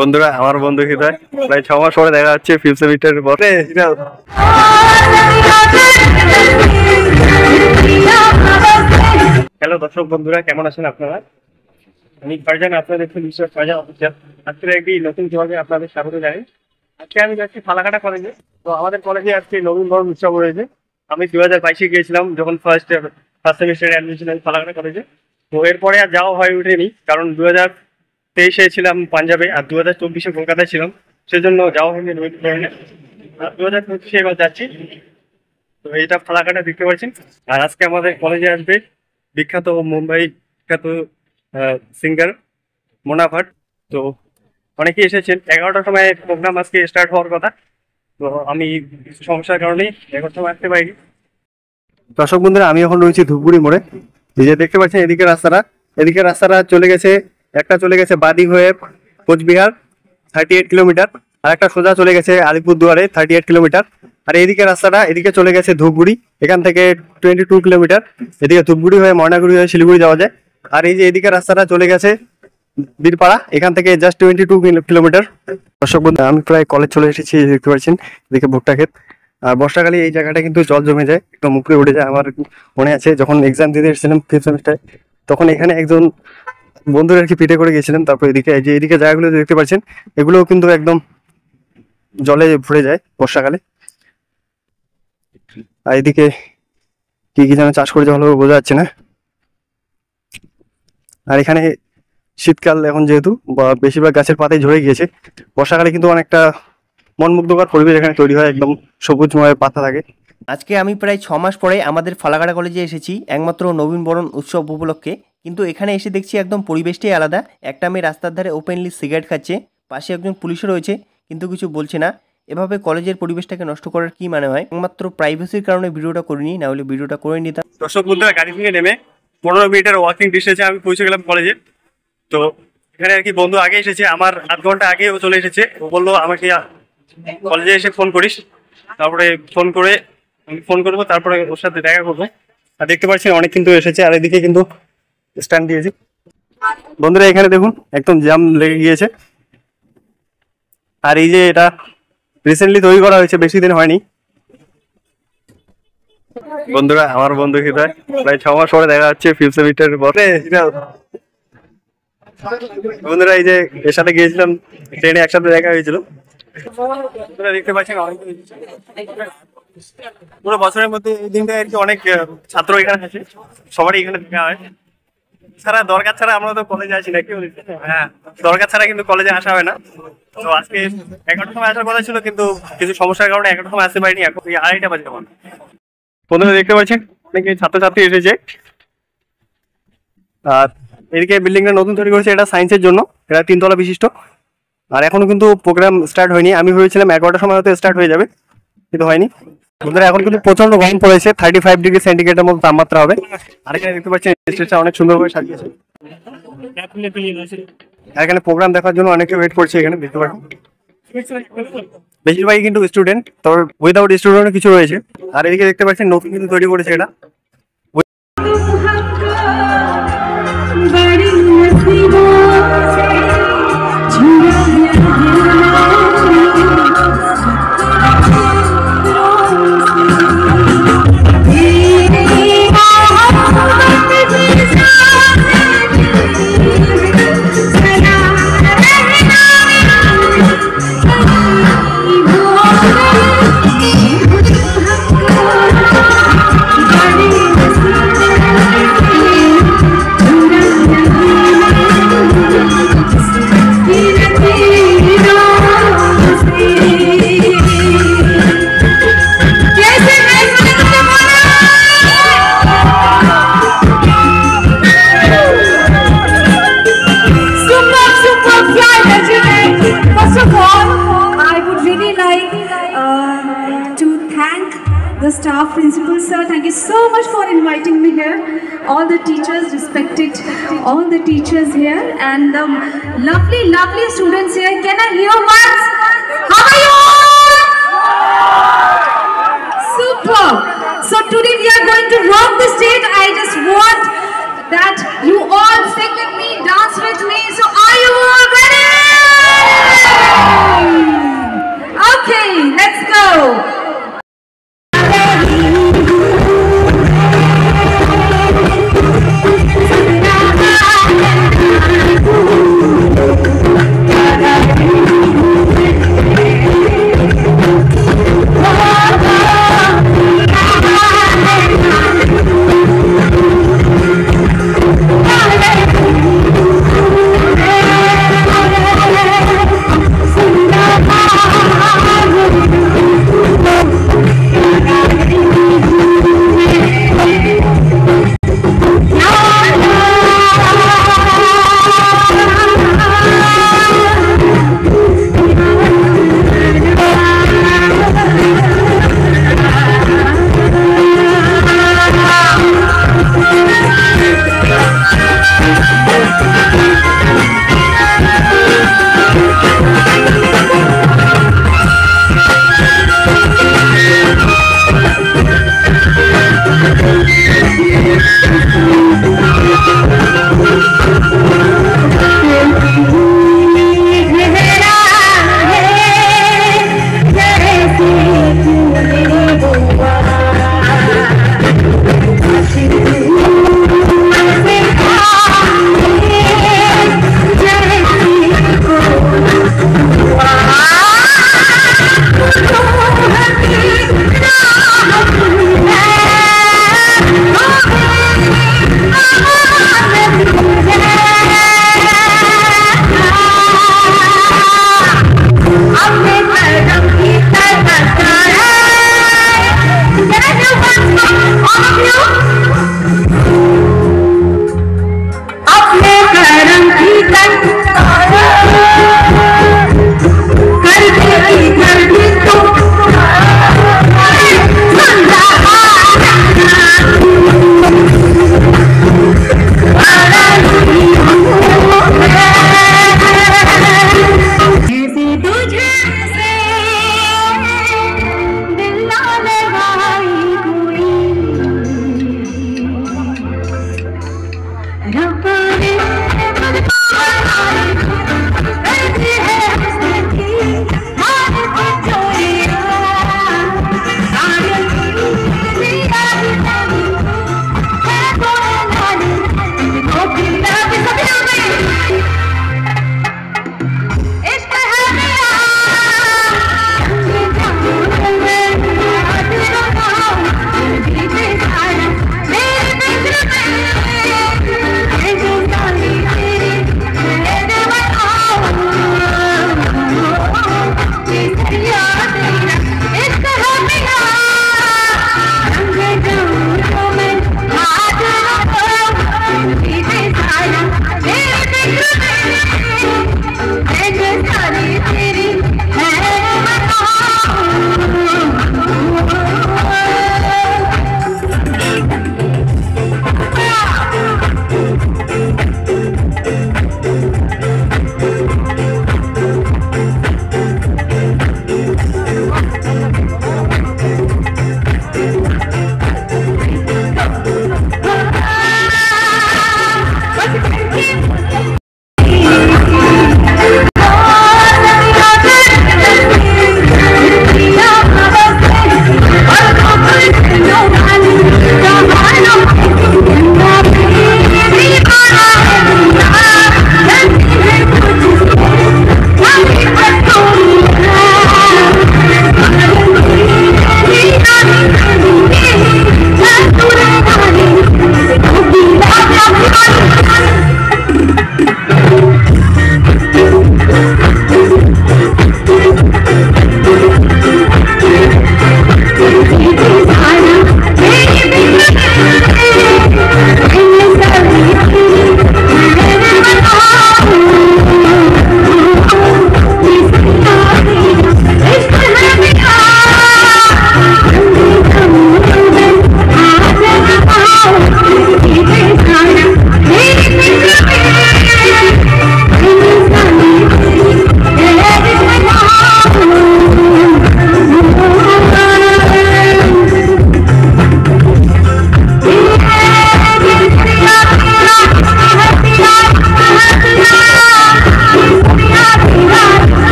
বন্ধুরা, আমার বন্ধু হৃদয় প্রায় 6 মাস পরে দেখা যাচ্ছে 5th সেমিস্টারের পরে। হ্যালো দর্শক বন্ধুরা, কেমন আছেন আপনারা? আমি ফারজান, আপনারা দেখছেন মিস্টার ফারজান অফিসিয়াল। আজকে একটি নতুন ক্লাবে আপনাদের স্বাগত জানাই। আজকে আমি যাচ্ছি ফালাকাটা কলেজে। তো আমাদের কলেজে আজকে নবীনবরণ উৎসব রয়েছে। আমি 2022-এ গিয়েছিলাম যখন ফার্স্ট সেমিস্টারে অ্যাডমিশন হয় ফালাকাটা কলেজে। তো এরপরে আর যাওয়া হয়ে ওঠেনি, কারণ 2023-এ ছিলাম পাঞ্জাবে আর 2024-এ কলকাতায় ছিলাম, সেজন্য যাওয়া হয়নি নবীনবরণে। আর 2025-এ এবার যাচ্ছি। তো এটা ফালাকাটা দেখতে পাচ্ছেন। আর আজকে আমাদের কলেজে আসবে বিখ্যাত মুম্বাই বিখ্যাত সিঙ্গার মোনা ভাট। তো অনেকেই এসেছেন। 11টার সময় প্রোগ্রাম আজকে স্টার্ট হওয়ার কথা। তো আমি কিছু সমস্যার কারণে 11টার সময় আসতে পারিনি। দর্শক বন্ধুরা, আমি এখন রয়েছি ধূপগুড়ি মোড়ে। এই যে দেখতে পাচ্ছেন এদিকে রাস্তাটা চলে গেছে, একটা চলে গেছে বাদি হয়ে কোচবিহার 38 কিলোমিটার, আর একটা সোজা চলে গেছে আলিপুরদুয়ারে 38 কিলোমিটার। আর এইদিকে রাস্তাটা এদিকে চলে গেছে ধূপগুড়ি, এখান থেকে 22 কিলোমিটার। এদিকে ধূপগুড়ি হয়ে ময়নাগুড়ি হয়ে শিলিগুড়ি যাওয়া যায়। আর এই যে এদিকে রাস্তাটা চলে গেছে বীরপাড়া, এখান থেকে জাস্ট 22 কিলোমিটার। দর্শক বন্ধু, আমি প্রায় কলেজ চলে এসেছি। দেখতে পাচ্ছেন এদিকে ভুট্টা ক্ষেত। আর বর্ষাকালে এই জায়গাটা কিন্তু জল জমে যায়, একদম উপরে উঠে যায়। আমার মনে আছে যখন এক্সাম দিতে এসেছিলাম 5th সেমিস্টারে, তখন এখানে একজন বন্ধুরা আর কি পিঠে করে গেছিলাম। তারপর এদিকে জায়গাগুলো দেখতে পাচ্ছেন, এগুলোও কিন্তু একদম জলে ভরে যায় বর্ষাকালে। আর এদিকে কি কি যেন চাষ করেছে ভালোভাবে বোঝা যাচ্ছে না। আর এখানে শীতকাল এখন যেহেতু বেশিরভাগ গাছের পাতাই ঝরে গিয়েছে, বর্ষাকালে কিন্তু অনেকটা মনমুগ্ধকর পরিবেশ এখানে তৈরি হয়, একদম সবুজময় পাতা থাকে। আজকে আমি প্রায় 6 মাস পরে আমাদের ফালাকাটা কলেজে এসেছি একমাত্র নবীনবরণ উৎসব উপলক্ষে। কিন্তু এখানে এসে দেখছি একদম পরিবেশটাই আলাদা। একটা মেয়ে রাস্তার ধারে ওপেনলি সিগারেট খাচ্ছে, পাশে একজন পুলিশও রয়েছে কিন্তু কিছু বলছে না। এভাবে কলেজের পরিবেশটাকে নষ্ট করার কি মানে হয়? একমাত্র প্রাইভেসির কারণে ভিডিওটা করিনি, না হলে ভিডিওটা করে নিতাম। দর্শক বন্ধুরা, গাড়ি থেকে নেমে 15 মিনিটের ওয়াকিং ডিস্টেন্সে আমি পৌঁছে গেলাম কলেজে। তো এখানে আর কি বন্ধু আগে এসেছে, আমার আধ ঘন্টা আগে ও চলে এসেছে। ও বললো আমাকে কলেজে এসে ফোন করিস, তারপরে ফোন করবো, তারপরে ওর সাথে দেখা করবো। আর দেখতে পাচ্ছেন অনেক কিন্তু এসেছে। আর এদিকে কিন্তু স্ট্যান্ড দিয়েছি। বন্ধুরা এখানে দেখুন একদম জ্যাম লেগে গিয়েছে। আর এই যে এটা রিসেন্টলি তৈরি করা হয়েছে, বেশি দিন হয়নি। বন্ধুরা, আমার বন্ধু হৃদয় প্রায় 6 মাস পরে দেখা যাচ্ছে 5th সেমিস্টারের পরে। বন্ধুরা, এই যে এর সাথে গিয়েছিলাম ট্রেনে, একসাথে দেখা হয়েছিল। দেখতে পাচ্ছেন পুরো বছরের মধ্যে এই দিনটা আর কি অনেক ছাত্র এখানে আছে, সবারই এখানে দেখা হয়। দরকার ছাড়া আমরা তো কলেজে আসি না, কি বলি? হ্যাঁ, দরকার ছাড়া কিন্তু কলেজে আসা হয় না। তো আজকে 11টার সময় আসার কথা ছিল, কিন্তু কিছু সমস্যার কারণে 11টার সময় আসতে পারিনি। এখন 2:30 বাজে। বন্ধুরা দেখতে পাচ্ছেন অনেকে ছাত্রছাত্রী এসেছে। আর এদিকে বিল্ডিংটা নতুন তৈরি করেছে, এটা সায়েন্সের জন্য, এটা 3 তলা বিশিষ্ট। আর এখনো কিন্তু প্রোগ্রাম স্টার্ট হয়নি। আমি ভেবেছিলাম 11টার সময় হয়তো স্টার্ট হয়ে যাবে, কিন্তু হয়নি। বন্ধুরা এখন কিন্তু প্রচন্ড গরম পড়েছে, 35 ডিগ্রি সেন্টিগ্রেডের মতো তাপমাত্রা হবে। আর এখানে দেখতে পাচ্ছেন স্টেজটা অনেক সুন্দরভাবে সাজিয়েছে। আর এখানে প্রোগ্রাম দেখার জন্য অনেকে ওয়েট করছে। এখানে দেখতে পাচ্ছেন বেশিরভাগই কিন্তু স্টুডেন্ট, তবে উইদাউট স্টুডেন্ট কিছু রয়েছে। আর এদিকে দেখতে পাচ্ছেন নতুন কিন্তু তৈরি করেছে এটা। The staff principal sir, thank you so much for inviting me here. All the teachers, respected all the teachers here, and the lovely students here. Can I hear once? How are you all? Super. So today we are going to rock the stage. I just want that you all sing with me, dance with me. So are you all ready?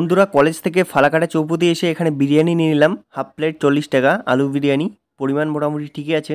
বন্ধুরা college থেকে ফালাকাটা চৌপতি এসে এখানে বিরিয়ানি নিয়ে নিলাম, half plate 40 টাকা, আলু বিরিয়ানি, পরিমাণ মোটামুটি ঠিকই আছে।